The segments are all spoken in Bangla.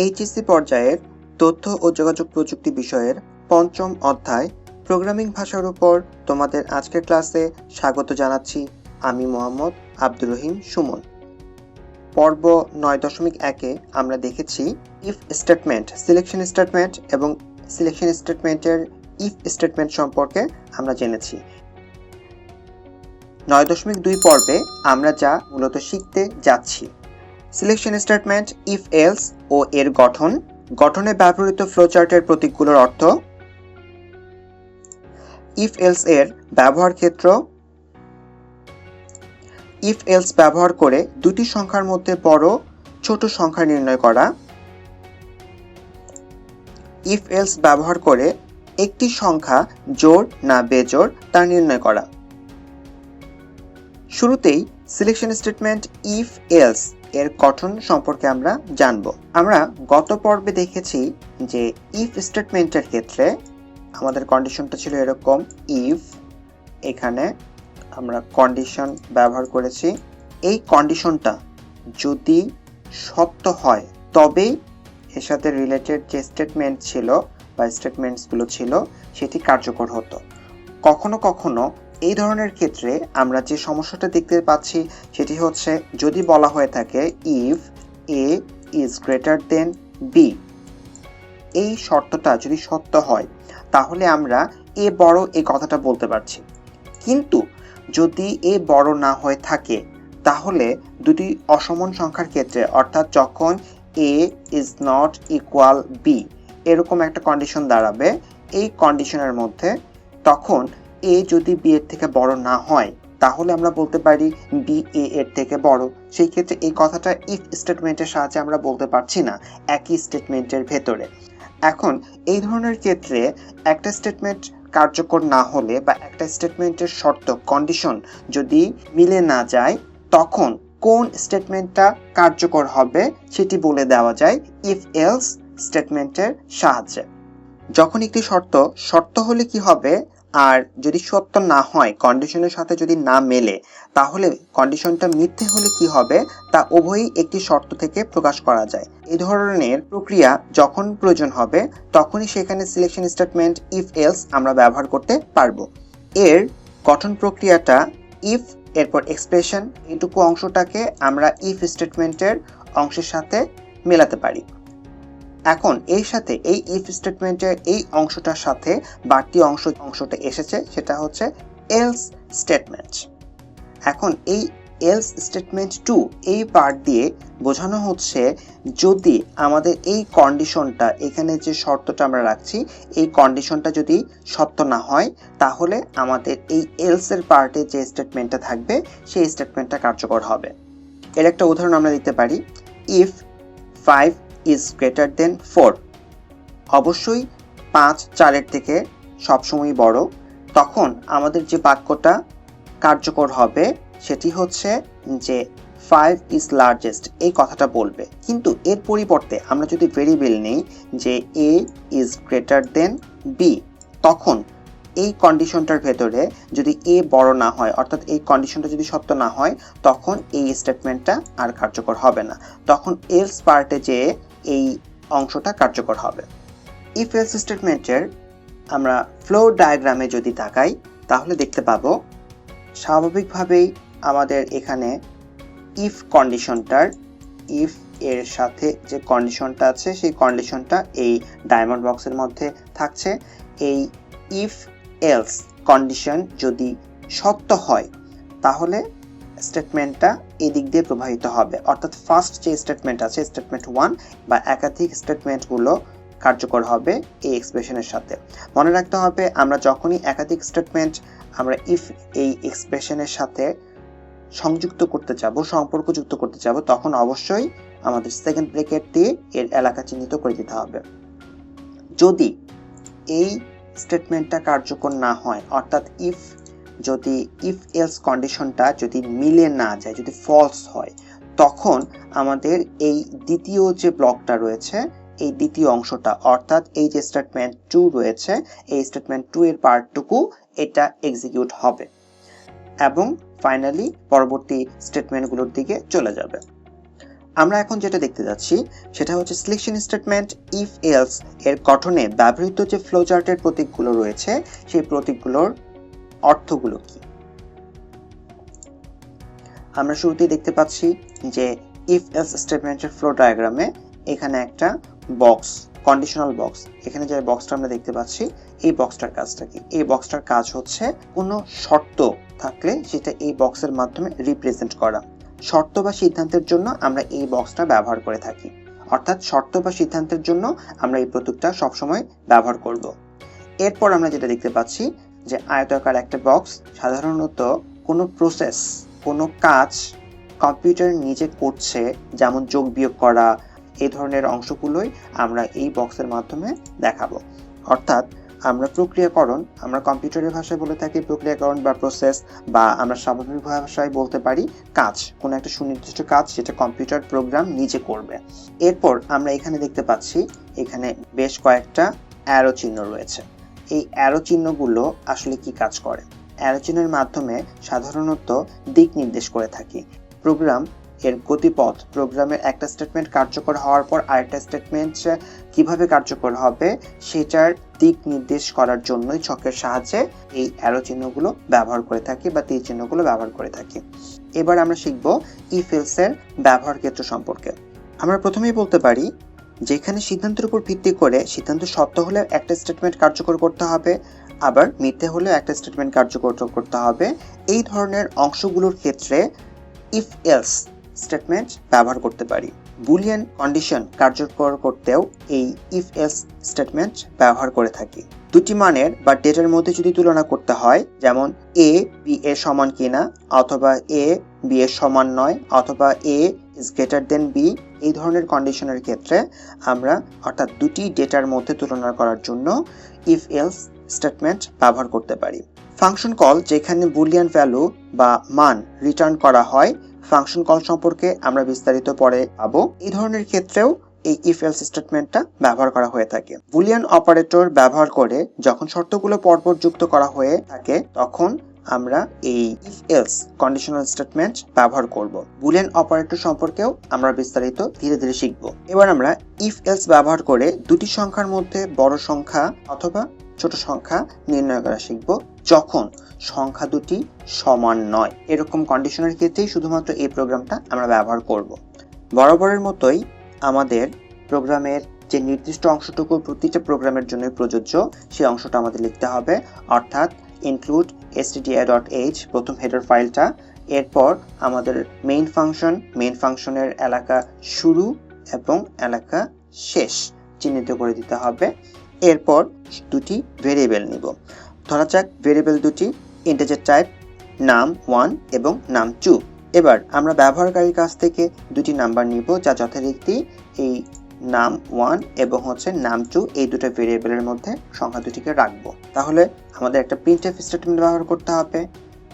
এইচএসসি পর্যায়ের তথ্য ও যোগাযোগ প্রযুক্তি বিষয়ের পঞ্চম অধ্যায় প্রোগ্রামিং ভাষার উপর তোমাদের আজকের ক্লাসে স্বাগত জানাচ্ছি। আমি মোহাম্মদ আব্দুর রহিম সুমন। পর্ব 9.1-এ আমরা দেখেছি ইফ স্টেটমেন্ট, সিলেকশন স্টেটমেন্ট এবং সিলেকশন স্টেটমেন্টের ইফ স্টেটমেন্ট সম্পর্কে আমরা জেনেছি। 9.2 পর্বে আমরা যা মূলত শিখতে যাচ্ছি সিলেকশন স্টেটমেন্ট, ইফ এলস ও এর গঠনে ব্যবহৃত ফ্লোচার্টের প্রতীকগুলোর অর্থ, ইফ এলস এর ব্যবহার ক্ষেত্র, ইফ এলস ব্যবহার করে দুটি সংখ্যার মধ্যে বড় ছোট সংখ্যা নির্ণয় করা, ইফ এলস ব্যবহার করে একটি সংখ্যা জোড় না বেজোড় তা নির্ণয় করা। শুরুতেই সিলেকশন স্টেটমেন্ট ইফ এলস এর গঠন সম্পর্কে আমরা জানব। আমরা গত পর্বে দেখেছি যে ইফ স্টেটমেন্টের ক্ষেত্রে আমাদের কন্ডিশনটা ছিল এরকম, ইফ, এখানে আমরা কন্ডিশন ব্যবহার করেছি। এই কন্ডিশনটা যদি সত্য হয় তবেই এর সাথে রিলেটেড যে স্টেটমেন্ট ছিল বা স্টেটমেন্টসগুলো ছিল সেটি কার্যকর হতো। কখনো কখনো এই ধরনের ক্ষেত্রে আমরা যে সমস্যাটা দেখতে পাচ্ছি সেটি হচ্ছে, যদি বলা হয়ে থাকে if A is greater than B, এই শর্তটা যদি সত্য হয় তাহলে আমরা এ বড় এই কথাটা বলতে পারছি। কিন্তু যদি এ বড় না হয়ে থাকে তাহলে দুটি অসমান সংখ্যার ক্ষেত্রে, অর্থাৎ যখন এ ইজ নট ইকুয়াল বি এরকম একটা কন্ডিশন দাঁড়াবে, এই কন্ডিশনের মধ্যে তখন এ যদি বি এর থেকে বড় না হয় তাহলে আমরা বলতে পারি বি এ এর থেকে বড়। সেই ক্ষেত্রে এই কথাটা ইফ স্টেটমেন্টের সাহায্যে আমরা বলতে পারছি না একই স্টেটমেন্টের ভেতরে। এখন এই ধরনের ক্ষেত্রে একটা স্টেটমেন্ট কার্যকর না হলে বা একটা স্টেটমেন্টের শর্ত, কন্ডিশন যদি মিলে না যায় তখন কোন স্টেটমেন্টটা কার্যকর হবে সেটি বলে দেওয়া যায় ইফ এলস স্টেটমেন্টের সাহায্যে। যখন একটি শর্ত হলে কি হবে, আর যদি সত্য না হয়, কন্ডিশনের সাথে যদি না মেলে, তাহলে কন্ডিশনটা মিথ্যে হলে কি হবে তা উভয়ই একটি শর্ত থেকে প্রকাশ করা যায়। এই ধরনের প্রক্রিয়া যখন প্রয়োজন হবে তখনই সেখানে সিলেকশন স্টেটমেন্ট ইফ এলস আমরা ব্যবহার করতে পারবো। এর গঠন প্রক্রিয়াটা ইফ এরপর এক্সপ্রেশন, এইটুকু অংশটাকে আমরা ইফ স্টেটমেন্টের অংশের সাথে মেলাতে পারি। এখন এই সাথে এই ইফ স্টেটমেন্টের এই অংশটার সাথে বাড়তি অংশটা এসেছে, সেটা হচ্ছে এলস স্টেটমেন্ট। এখন এই এলস স্টেটমেন্ট 2 এই পার্ট দিয়ে বোঝানো হচ্ছে, যদি আমাদের এই কন্ডিশনটা, এখানে যে শর্তটা আমরা রাখছি, এই কন্ডিশনটা যদি সত্য না হয় তাহলে আমাদের এই এলস এর পার্টে যে স্টেটমেন্টটা থাকবে সেই স্টেটমেন্টটা কার্যকর হবে। এর একটা উদাহরণ আমরা দিতে পারি, ইফ 5 is greater than 4, অবশ্যই 5 4-এর থেকে সবসময় বড়। তখন আমাদের যে বাক্যটা কার্যকর হবে সেটি হচ্ছে যে 5 is largest এই কথাটা বলবে। কিন্তু এর পরিবর্তে আমরা যদি ভেরিয়েবল নেই যে a is greater than b, তখন এই কন্ডিশনটার ভেতরে যদি এ বড় না হয়, অর্থাৎ এই কন্ডিশনটা যদি সত্য না হয়, তখন এই স্টেটমেন্টটা আর কার্যকর হবে না। তখন এলস পার্টে যে এই অংশটা কার্যকর হবে। ইফ এলস স্টেটমেন্টের আমরা ফ্লো ডায়াগ্রামে যদি তাকাই তাহলে দেখতে পাবো স্বাভাবিকভাবেই আমাদের এখানে ইফ কন্ডিশনটার, ইফ এর সাথে যে কন্ডিশনটা আছে সেই কন্ডিশনটা এই ডায়মন্ড বক্সের মধ্যে থাকছে। এই ইফ এলস কন্ডিশন যদি সত্য হয় তাহলে স্টেটমেন্টটা এদিক দিয়ে প্রবাহিত হবে, অর্থাৎ ফার্স্ট যে স্টেটমেন্ট আছে স্টেটমেন্ট 1 বা একাধিক স্টেটমেন্টগুলো কার্যকর হবে এই এক্সপ্রেশনের সাথে। মনে রাখতে হবে, আমরা যখনই একাধিক স্টেটমেন্ট আমরা ইফ এই এক্সপ্রেশনের সাথে সংযুক্ত করতে যাব, সম্পর্কযুক্ত করতে যাব, তখন অবশ্যই আমাদের সেকেন্ড ব্র্যাকেট দিয়ে এর এলাকা চিহ্নিত করে দিতে হবে। যদি এই স্টেটমেন্টটা কার্যকর না হয়, অর্থাৎ যদি ইফ এলস কন্ডিশনটা যদি মিলে না যায়, যদি ফলস হয়, তখন আমাদের এই দ্বিতীয় যে ব্লকটা রয়েছে, এই দ্বিতীয় অংশটা, অর্থাৎ এই যে স্টেটমেন্ট 2 রয়েছে, এই স্টেটমেন্ট 2 এর পার্টটুকু এটা এক্সিকিউট হবে এবং ফাইনালি পরবর্তী স্টেটমেন্টগুলোর দিকে চলে যাবে। আমরা এখন যেটা দেখতে যাচ্ছি সেটা হচ্ছে সিলেকশন স্টেটমেন্ট ইফ এলস এর গঠনে ব্যবহৃত যে ফ্লোচার্টের প্রতীকগুলো রয়েছে সেই প্রতীকগুলোর অর্থগুলো কি। আমরা শুরুতেই দেখতে পাচ্ছি যে ইফ এলস স্টেটমেন্টের ফ্লো ডায়াগ্রামে এখানে একটা বক্স, কন্ডিশনাল বক্স, এখানে যে বক্সটা আমরা দেখতে পাচ্ছি এই বক্সটার কাজটা কি? এই বক্সটার কাজ হচ্ছে কোনো শর্ত থাকলে সেটা এই বক্সের মাধ্যমে রিপ্রেজেন্ট করা। শর্ত বা সিদ্ধান্তের জন্য আমরা এই বক্সটা ব্যবহার করে থাকি, অর্থাৎ শর্ত বা সিদ্ধান্তের জন্য আমরা এই প্রতীকটা সবসময় ব্যবহার করব। এরপর আমরা যেটা দেখতে পাচ্ছি যে আয়তাকার একটা বক্স, সাধারণত কোনো প্রসেস, কোনো কাজ কম্পিউটার নিজে করছে, যেমন যোগ বিয়োগ করা, এই ধরনের অংশগুলোই আমরা এই বক্সের মাধ্যমে দেখাবো। অর্থাৎ আমরা প্রক্রিয়াকরণ, আমরা কম্পিউটারের ভাষায় বলে থাকি প্রক্রিয়াকরণ বা প্রসেস, বা আমরা স্বাভাবিক ভাষায় বলতে পারি কাজ, কোনো একটা সুনির্দিষ্ট কাজ যেটা কম্পিউটার প্রোগ্রাম নিজে করবে। এরপর আমরা এখানে দেখতে পাচ্ছি এখানে বেশ কয়েকটা অ্যারো চিহ্ন রয়েছে। এই অ্যারো চিহ্নগুলো আসলে কি কাজ করে? অ্যারো চিহ্নের মাধ্যমে সাধারণত দিক নির্দেশ করে থাকি। প্রোগ্রাম এর গতিপথ, প্রোগ্রামের একটা স্টেটমেন্ট কার্যকর হওয়ার পর আরেকটা স্টেটমেন্ট কিভাবে কার্যকর হবে সেটার দিক নির্দেশ করার জন্যই ছকের সাহায্যে এই অ্যারো চিহ্নগুলো ব্যবহার করে থাকি বা তীর চিহ্নগুলো ব্যবহার করে থাকি। এবার আমরা শিখব ইফ এলস এর ব্যবহার ক্ষেত্র সম্পর্কে। আমরা প্রথমেই বলতে পারি যেখানে সিদ্ধান্তের উপর ভিত্তি করে সিদ্ধান্ত সত্য হলে একটা স্টেটমেন্ট কার্যকর করতে হবে, আবার মিথ্যে হলে একটা স্টেটমেন্ট কার্যকর করতে হবে। এই ধরনের অংশগুলোর ক্ষেত্রে ইফ এলস স্টেটমেন্ট ব্যবহার করতে পারি। বুলিয়ান কন্ডিশন কার্যকর করতেও এই ইফ এলস স্টেটমেন্ট ব্যবহার করে থাকি। দুটি মানের বা ডেটার মধ্যে যদি তুলনা করতে হয়, যেমন এ বি এর সমান কিনা, অথবা এ বি এর সমান নয়, অথবা এ ইজ গ্রেটার দেন বি, এই ধরনের কন্ডিশনের ক্ষেত্রে আমরা, অর্থাৎ দুটি ডেটার মধ্যে তুলনা করার জন্য ইফ এলস স্টেটমেন্ট ব্যবহার করতে পারি। ফাংশন কল, যেখানে বুলিয়ান ভ্যালু বা মান রিটার্ন করা হয়, ফাংশন কল সম্পর্কে আমরা বিস্তারিত পরে পাবো। এই ধরনের ক্ষেত্রেও এই ইফ এলস স্টেটমেন্টটা ব্যবহার করা হয়ে থাকে। বুলিয়ান অপারেটর ব্যবহার করে যখন শর্তগুলো পরপর যুক্ত করা হয়ে থাকে তখন আমরা এই ইফ এলস কন্ডিশনাল স্টেটমেন্ট ব্যবহার করব। বুলিয়ান অপারেটর সম্পর্কেও আমরা বিস্তারিত ধীরে ধীরে শিখব। এবার আমরা ইফ এলস ব্যবহার করে দুটি সংখ্যার মধ্যে বড় সংখ্যা অথবা ছোট সংখ্যা নির্ণয় করা শিখব, যখন সংখ্যা দুটি সমান নয়। এরকম কন্ডিশনের ক্ষেত্রেই শুধুমাত্র এই প্রোগ্রামটা আমরা ব্যবহার করব। বরাবরের মতোই আমাদের প্রোগ্রামের যে নির্দিষ্ট অংশটুকু প্রতিটা প্রোগ্রামের জন্য প্রযোজ্য সেই অংশটা আমাদের লিখতে হবে, অর্থাৎ ইনক্লুড stdio.h প্রথম হেডার ফাইলটা। এরপর আমাদের মেইন ফাংশনের এলাকা শুরু এবং এলাকা শেষ চিহ্নিত করে দিতে হবে। এরপর দুটি ভেরিয়েবল নিব। ধরা যাক ভেরিয়েবল দুটি ইন্টিজার টাইপ, নাম 1 এবং নাম 2। এবার আমরা ব্যবহারকারীর কাছ থেকে দুটি নাম্বার নিব যা যথারীতি এই নাম 1 এবং নাম 2 এই দুটো ভেরিয়েবলের মধ্যে সংখ্যা দুটিকে রাখবো। তাহলে আমাদের একটা প্রিন্টএফ স্টেটমেন্ট ব্যবহার করতে হবে।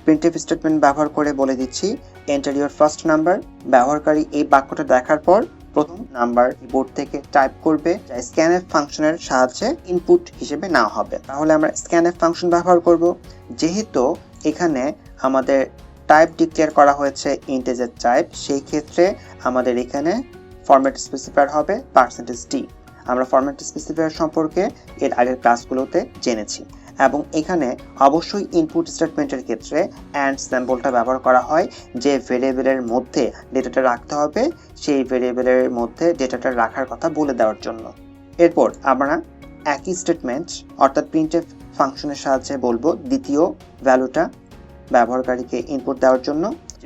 প্রিন্টএফ স্টেটমেন্ট ব্যবহার করে বলে দিচ্ছি এন্টার ইওর ফার্স্ট নাম্বার। ব্যবহারকারী এই বাক্যটা দেখার পর প্রথম নাম্বার কিবোর্ড থেকে টাইপ করবে, যা স্ক্যানএফ ফাংশনের সাহায্যে ইনপুট হিসেবে নেওয়া হবে। তাহলে আমরা স্ক্যানএফ ফাংশন ব্যবহার করব। যেহেতু এখানে আমাদের টাইপ ডিক্লেয়ার করা হয়েছে ইন্টিজার টাইপ, সেই ক্ষেত্রে আমাদের এখানে ফরম্যাট স্পেসিফায়ার হবে %d। আমরা ফরম্যাট স্পেসিফায়ার সম্পর্কে এর আগের ক্লাসগুলোতে জেনেছি। এবং এখানে অবশ্যই ইনপুট স্টেটমেন্টের ক্ষেত্রে অ্যান্ড সিম্বলটা ব্যবহার করা হয়। যে ভেরিয়েবলের মধ্যে ডেটাটা রাখতে হবে সেই ভেরিয়েবলের মধ্যে ডেটাটা রাখার কথা বলে দেওয়ার জন্য। এরপর আমরা একই স্টেটমেন্ট অর্থাৎ প্রিন্টএফ ফাংশনের সাহায্যে বলবো দ্বিতীয় ভ্যালুটা ব্যবহারকারীকে ইনপুট দেওয়ার জন্য।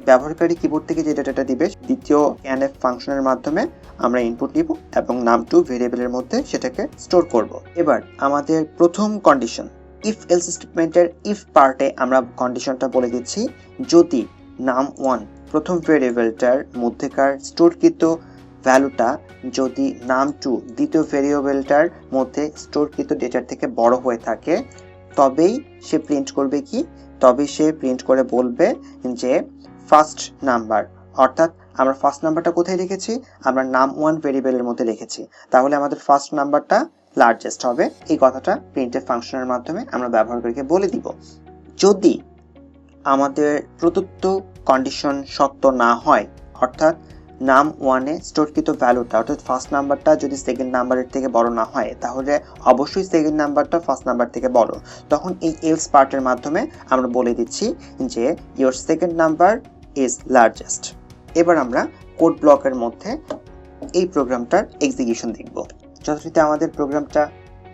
ব্যবহারকারী কিবোর্ড থেকে যে ডেটাটা দিবে দ্বিতীয় scanf ফাংশনের মাধ্যমে আমরা ইনপুট নিব এবং নাম 2 ভেরিয়েবলের মধ্যে সেটাকে স্টোর করব। এবার আমাদের প্রথম কন্ডিশন ইফ এলস স্টেটমেন্টের ইফ পার্টে আমরা কন্ডিশনটা বলে দিচ্ছি, যদি নাম 1 প্রথম ভেরিয়েবলটার মধ্যেকার স্টোরকৃত ভ্যালুটা যদি নাম 2 দ্বিতীয় ভেরিয়েবলটার মধ্যে স্টোরকৃত ডেটার থেকে বড় হয়ে থাকে, তবেই সে প্রিন্ট করবে কি? তবেই সে প্রিন্ট করে বলবে যে ফার্স্ট নাম্বার, অর্থাৎ আমরা ফার্স্ট নাম্বারটা কোথায় রেখেছি? আমরা নাম 1 ভেরিয়েবলের মধ্যে রেখেছি, তাহলে আমাদের ফার্স্ট নাম্বারটা লার্জেস্ট হবে। এই কথাটা প্রিন্টএফ ফাংশনের মাধ্যমে আমরা ব্যবহারকারীকে বলে দিব। যদি আমাদের প্রদত্ত কন্ডিশন সত্য না হয়, অর্থাৎ নাম ওয়ানে স্টোরকৃত ভ্যালুটা অর্থাৎ ফার্স্ট নাম্বারটা যদি সেকেন্ড নাম্বারের থেকে বড় না হয় তাহলে অবশ্যই সেকেন্ড নাম্বারটা ফার্স্ট নাম্বার থেকে বড়। তখন এই এলস পার্টের মাধ্যমে আমরা বলে দিচ্ছি যে your second number is largest. এবার আমরা কোড ব্লকের মধ্যে এই প্রোগ্রামটার এক্সিকিউশন দেখব। যথারীতি আমাদের প্রোগ্রামটা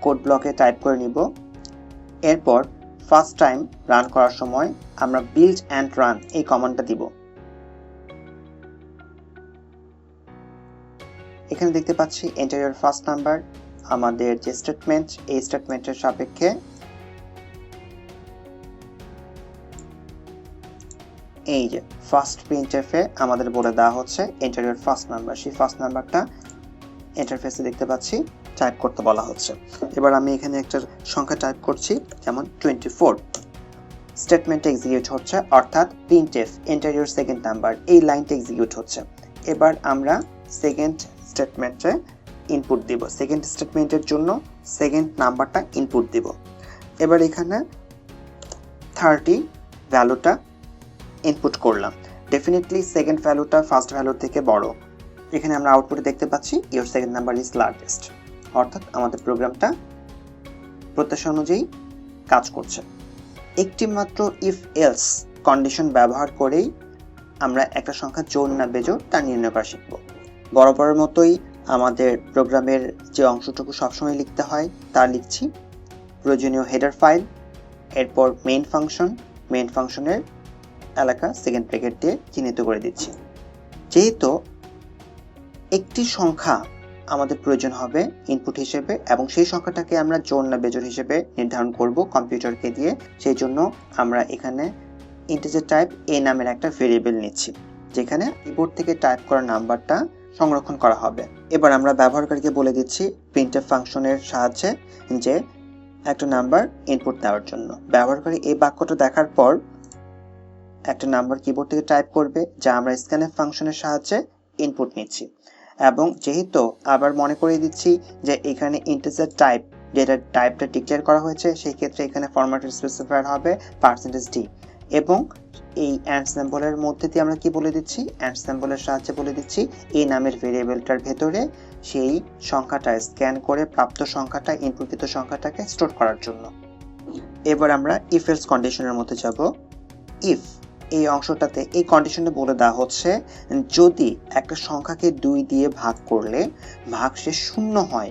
কোড ব্লকে টাইপ করে নিব। এরপর ফার্স্ট টাইম রান করার সময় আমরা বিল্ড অ্যান্ড রান এই কমান্ডটা দিব। এখানে দেখতে পাচ্ছি এন্টার ইওর ফার্স্ট নাম্বার, আমাদের যে স্টেটমেন্ট এই স্টেটমেন্টের সাপেক্ষে এই যে ফার্স্ট প্রিন্টএফে আমাদের বলে দেওয়া হচ্ছে এন্টার ইওর ফার্স্ট নাম্বার। সেই ফার্স্ট নাম্বারটা ইন্টারফেসে দেখতে পাচ্ছি টাইপ করতে বলা হচ্ছে। এবার আমি এখানে একটা সংখ্যা টাইপ করছি, যেমন 24। স্টেটমেন্ট এক্সিকিউট হচ্ছে, অর্থাৎ printf enter your second number এই লাইনটা এক্সিকিউট হচ্ছে। এবার আমরা সেকেন্ড স্টেটমেন্টে ইনপুট দিব। সেকেন্ড স্টেটমেন্টের জন্য সেকেন্ড নাম্বারটা ইনপুট দিব। এবার এখানে 30 ভ্যালুটা ইনপুট করলাম। ডেফিনেটলি সেকেন্ড ভ্যালুটা ফার্স্ট ভ্যালুর থেকে বড়। এখানে আমরা আউটপুটে দেখতে পাচ্ছি your second number is largest, অর্থাৎ আমাদের প্রোগ্রামটা প্রত্যাশা অনুযায়ী কাজ করছে। একটি মাত্র ইফ এলস কন্ডিশন ব্যবহার করেই আমরা একটা সংখ্যা জোড় না বেজোড় তা নির্ণয় করা শিখব। বরাবরের মতোই আমাদের প্রোগ্রামের যে অংশটুকু সবসময় লিখতে হয় তা লিখছি। প্রয়োজনীয় হেডার ফাইল, এরপর মেইন ফাংশনের এলাকা সেকেন্ড ব্র্যাকেট দিয়ে চিহ্নিত করে দিচ্ছি। যেহেতু একটি সংখ্যা আমাদের প্রয়োজন হবে ইনপুট হিসেবে এবং সেই সংখ্যাটাকে আমরা জোড় না বেজোড় হিসেবে নির্ধারণ করব কম্পিউটারকে দিয়ে, সেই জন্য আমরা এখানে ইন্টিজার টাইপ এ নামের একটা ভেরিয়েবল নিচ্ছি, যেখানে কিবোর্ড থেকে টাইপ করা নাম্বারটা সংরক্ষণ করা হবে। এবার আমরা ব্যবহারকারীকে বলে দিচ্ছি প্রিন্টএফ ফাংশনের সাহায্যে যে একটা নাম্বার ইনপুট দেওয়ার জন্য। ব্যবহারকারী এই বাক্যটা দেখার পর একটা নাম্বার কিবোর্ড থেকে টাইপ করবে, যা আমরা স্ক্যানএফ ফাংশনের সাহায্যে ইনপুট নিচ্ছি। এবং যেহেতু আবার মনে করিয়ে দিচ্ছি যে এখানে ইন্টিজার টাইপ ডেটা টাইপটা ডিক্লেয়ার করা হয়েছে, সেই ক্ষেত্রে এখানে ফরম্যাটের স্পেসিফায়ার হবে %d। এবং এই অ্যান্ড সিম্বলের মধ্যে দিয়ে আমরা কি বলে দিচ্ছি, অ্যান্ড সিম্বলের সাহায্যে বলে দিচ্ছি এই নামের ভেরিয়েবলটার ভেতরে সেই সংখ্যাটা স্ক্যান করে প্রাপ্ত সংখ্যাটা ইনপুটকৃত সংখ্যাটাকে স্টোর করার জন্য। এবার আমরা ইফ এলস কন্ডিশনের মধ্যে যাব। ইফ এই অংশটাতে এই কন্ডিশনে বলে দেওয়া হচ্ছে যদি একটা সংখ্যাকে 2 দিয়ে ভাগ করলে ভাগশেষ 0 হয়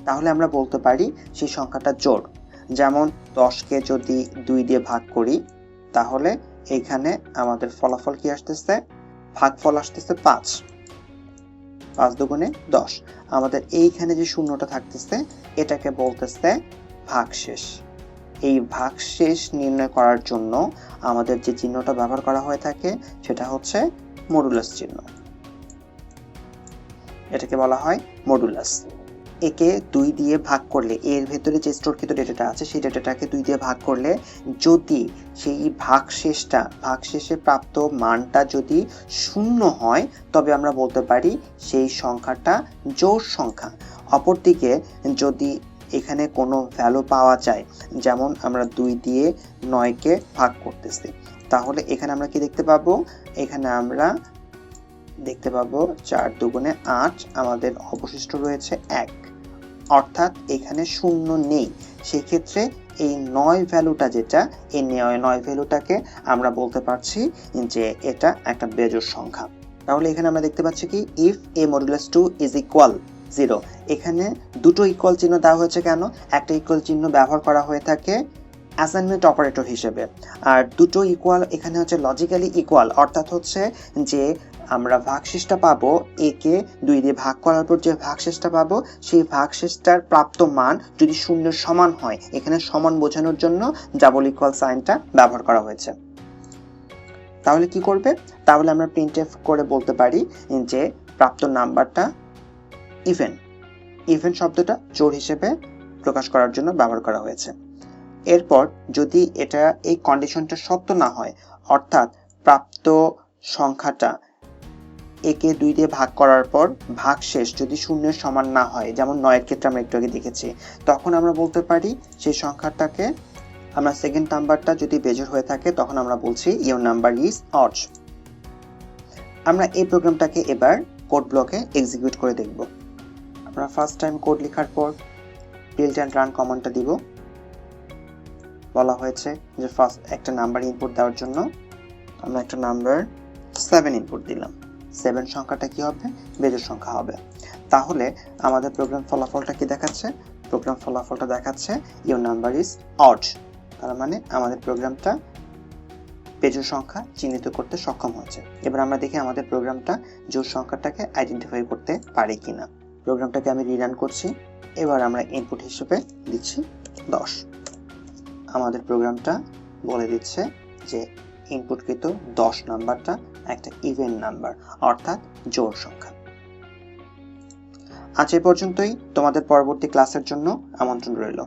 তাহলে আমরা বলতে পারি সেই সংখ্যাটা জোড়। যেমন 10কে যদি 2 দিয়ে ভাগ করি তাহলে এখানে আমাদের ফলাফল কি আসতেছে, ভাগফল আসতেছে 5। 5 দুগুণে 10। আমাদের এইখানে যে শূন্যটা থাকতেছে এটাকে বলতেছে ভাগশেষ। এই ভাগশেষ নির্ণয় করার জন্য আমাদের যে চিহ্নটা ব্যবহার করা হয়ে থাকে সেটা হচ্ছে মডুলাস চিহ্ন। এটাকে বলা হয় মডুলাস। একে 2 দিয়ে ভাগ করলে এর ভেতরে যে স্টোরকৃত ডেটাটা আছে সেই ডেটাটাকে 2 দিয়ে ভাগ করলে যদি সেই ভাগশেষে প্রাপ্ত মানটা যদি 0 হয় তবে আমরা বলতে পারি সেই সংখ্যাটা জোড় সংখ্যা। অপরদিকে যদি এখানে কোনো ভ্যালু পাওয়া যায়, যেমন আমরা 2 দিয়ে 9কে ভাগ করতেছি, তাহলে এখানে আমরা কি দেখতে পাবো, এখানে আমরা দেখতে পাবো 4 দুগুণে 8, আমাদের অবশিষ্ট রয়েছে 1, অর্থাৎ এখানে 0 নেই। সেই ক্ষেত্রে এই 9 ভ্যালুটা যেটা, এই 9 ভ্যালুটাকে আমরা বলতে পারছি যে এটা একটা বেজোড় সংখ্যা। তাহলে এখানে আমরা দেখতে পাচ্ছি কি if a modulus 2 is equal 0, এখানে দুটো ইকুয়াল চিহ্ন দেওয়া হয়েছে কেন, একটা ইকুয়াল চিহ্ন ব্যবহার করা হয়ে থাকে অ্যাসাইনমেন্ট অপারেটর হিসেবে, আর দুটো ইকুয়াল এখানে হচ্ছে লজিক্যালি ইকুয়াল, অর্থাৎ হচ্ছে যে আমরা ভাগশেষটা পাবো একে 2 দিয়ে ভাগ করার পর যে ভাগশেষটা পাবো সেই ভাগশেষটার প্রাপ্ত মান যদি 0 সমান হয়, এখানে সমান বোঝানোর জন্য ডাবল ইকুয়াল সাইনটা ব্যবহার করা হয়েছে। তাহলে কি করবে, তাহলে আমরা প্রিন্টএফ করে বলতে পারি যে প্রাপ্ত নাম্বারটা ইভেন শব্দটা জোড় হিসেবে প্রকাশ করার জন্য ব্যবহার করা হয়েছে। এরপর যদি এটা এই কন্ডিশনটা সত্য না হয়, অর্থাৎ প্রাপ্ত সংখ্যাটা একে 2 দিয়ে ভাগ করার পর ভাগশেষ যদি 0 সমান না হয়, যেমন 9 এর ক্ষেত্রে আমরা একটু আগে দেখেছি, তখন আমরা বলতে পারি সেই সংখ্যাটাকে আমরা সেকেন্ড নাম্বারটা যদি বেজোড় হয়ে থাকে তখন আমরা বলছি ইওর নাম্বার ইজ অড। আমরা এই প্রোগ্রামটাকে এবার কোড ব্লকে এক্সিকিউট করে দেখব। আমরা ফার্স্ট টাইম কোড লেখার পর বিল্ড অ্যান্ড রান কমান্ডটা দিব। বলা হয়েছে যে ফার্স্ট একটা নাম্বার ইনপুট দেওয়ার জন্য আমরা একটা নাম্বার 7 ইনপুট দিলাম। 7 সংখ্যাটা কি হবে? বেজোড় সংখ্যা হবে। তাহলে আমাদের প্রোগ্রাম ফলাফলটা কি দেখাচ্ছে? প্রোগ্রাম ফলাফলটা দেখাচ্ছে ইওর নাম্বার ইজ অড। তার মানে আমাদের প্রোগ্রামটা বেজোড় সংখ্যা চিহ্নিত করতে সক্ষম হয়েছে। এবার আমরা দেখি আমাদের প্রোগ্রামটা জোড় সংখ্যাটাকে আইডেন্টিফাই করতে পারে কিনা। প্রোগ্রামটাকে আমি রিরান করছি। এবার আমরা ইনপুট হিসেবে দিচ্ছি 10। আমাদের প্রোগ্রামটা বলে দিচ্ছে যে ইনপুটকৃত 10 নাম্বারটা একটা ইভেন নাম্বার, অর্থাৎ জোড় সংখ্যা। আজ এ পর্যন্তই। তোমাদের পরবর্তী ক্লাসের জন্য আমন্ত্রণ রইল।